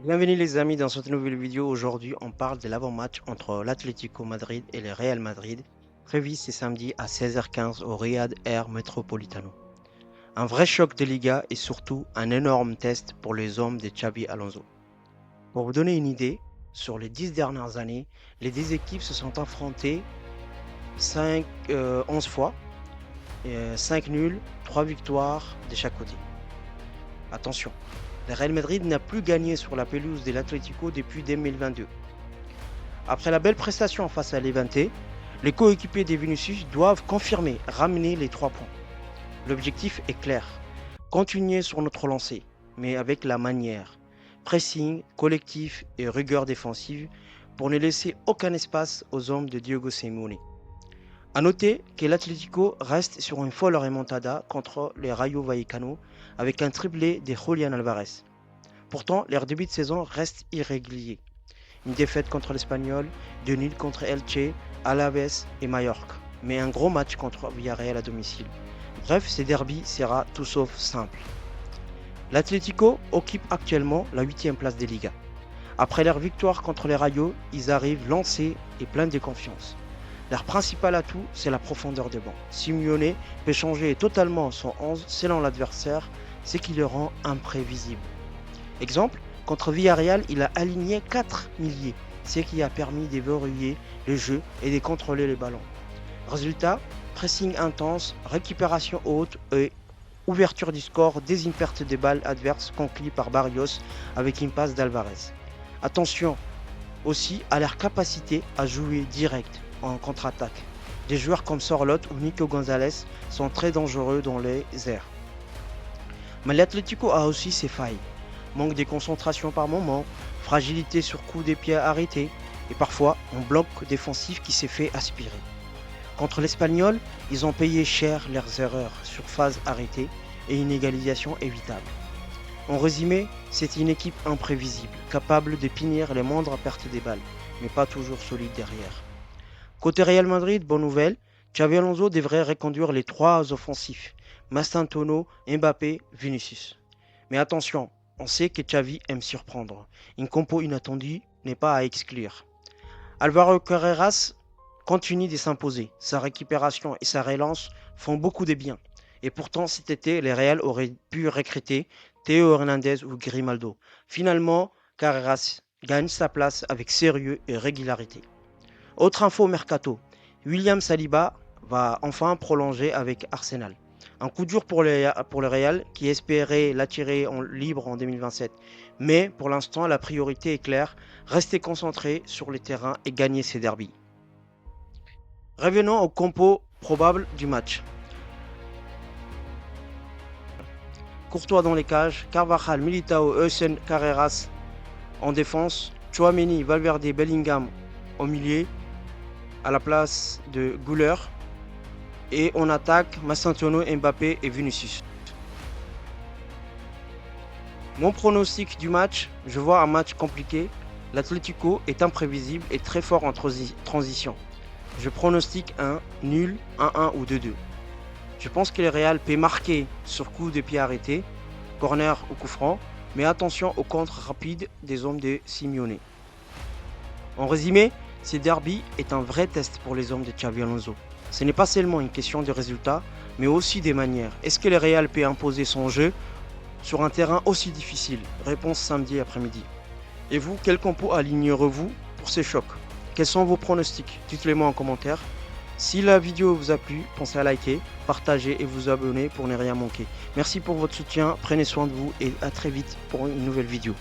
Bienvenue les amis dans cette nouvelle vidéo. Aujourd'hui, on parle de l'avant-match entre l'Atlético Madrid et le Real Madrid, prévu ce samedi à 16h15 au Riyad Air Metropolitano. Un vrai choc de Liga et surtout un énorme test pour les hommes de Xavi Alonso. Pour vous donner une idée, sur les 10 dernières années, les deux équipes se sont affrontées 11 fois, 5 nuls, 3 victoires de chaque côté. Attention, le Real Madrid n'a plus gagné sur la pelouse de l'Atlético depuis 2022. Après la belle prestation face à Levante, les coéquipiers des Vinicius doivent confirmer, ramener les 3 points. L'objectif est clair, continuer sur notre lancée, mais avec la manière, pressing, collectif et rigueur défensive pour ne laisser aucun espace aux hommes de Diego Simeone. A noter que l'Atlético reste sur une folle remontada contre les Rayo Vallecano avec un triplé de Julián Alvarez. Pourtant, leur début de saison reste irrégulier. Une défaite contre l'Espagnol, 2 nuls contre Elche, Alaves et Mallorca, mais un gros match contre Villarreal à domicile. Bref, ce derby sera tout sauf simple. L'Atlético occupe actuellement la 8e place des Ligas. Après leur victoire contre les Rayo, ils arrivent lancés et pleins de confiance. Leur principal atout, c'est la profondeur de banc. Simeone peut changer totalement son 11 selon l'adversaire, ce qui le rend imprévisible. Exemple, contre Villarreal, il a aligné 4 milliers, ce qui a permis de verrouiller le jeu et de contrôler les ballons. Résultat, pressing intense, récupération haute et ouverture du score dès une perte de balles adverse conclue par Barrios avec une passe d'Alvarez. Attention aussi à leur capacité à jouer direct en contre-attaque. Des joueurs comme Sorlot ou Nico Gonzalez sont très dangereux dans les airs. Mais l'Atlético a aussi ses failles. Manque de concentration par moment, fragilité sur coup des pieds arrêtés et parfois un bloc défensif qui s'est fait aspirer. Contre l'Espagnol, ils ont payé cher leurs erreurs sur phase arrêtée et une égalisation évitable. En résumé, c'est une équipe imprévisible, capable de punir les moindres pertes des balles, mais pas toujours solide derrière. Côté Real Madrid, bonne nouvelle, Xavi Alonso devrait reconduire les 3 offensifs, Mastantuono, Mbappé, Vinicius. Mais attention, on sait que Xavi aime surprendre. Une compo inattendue n'est pas à exclure. Álvaro Carreras continue de s'imposer. Sa récupération et sa relance font beaucoup de bien. Et pourtant, cet été, les Real auraient pu recruter Théo Hernandez ou Grimaldo. Finalement, Carreras gagne sa place avec sérieux et régularité. Autre info mercato, William Saliba va enfin prolonger avec Arsenal. Un coup dur pour le Real qui espérait l'attirer en libre en 2027. Mais pour l'instant, la priorité est claire, rester concentré sur le terrain et gagner ses derbies. Revenons au compo probable du match. Courtois dans les cages, Carvajal, Militao, Eusen, Carreras en défense, Tchouaméni, Valverde, Bellingham au milieu, à la place de Güler. Et on attaque Mastantuono, Mbappé et Vinicius. Mon pronostic du match, je vois un match compliqué. L'Atlético est imprévisible et très fort en transition. Je pronostique un nul, 1-1 ou 2-2. Je pense que le Real peut marquer sur coup de pied arrêté, corner ou coup franc, mais attention aux contres rapides des hommes de Simeone. En résumé, ce derby est un vrai test pour les hommes de Xavi Alonso. Ce n'est pas seulement une question de résultats, mais aussi des manières. Est-ce que le Real peut imposer son jeu sur un terrain aussi difficile? Réponse samedi après-midi. Et vous, quel compo alignerez-vous pour ces chocs? Quels sont vos pronostics? Dites-les-moi en commentaire. Si la vidéo vous a plu, pensez à liker, partager et vous abonner pour ne rien manquer. Merci pour votre soutien, prenez soin de vous et à très vite pour une nouvelle vidéo.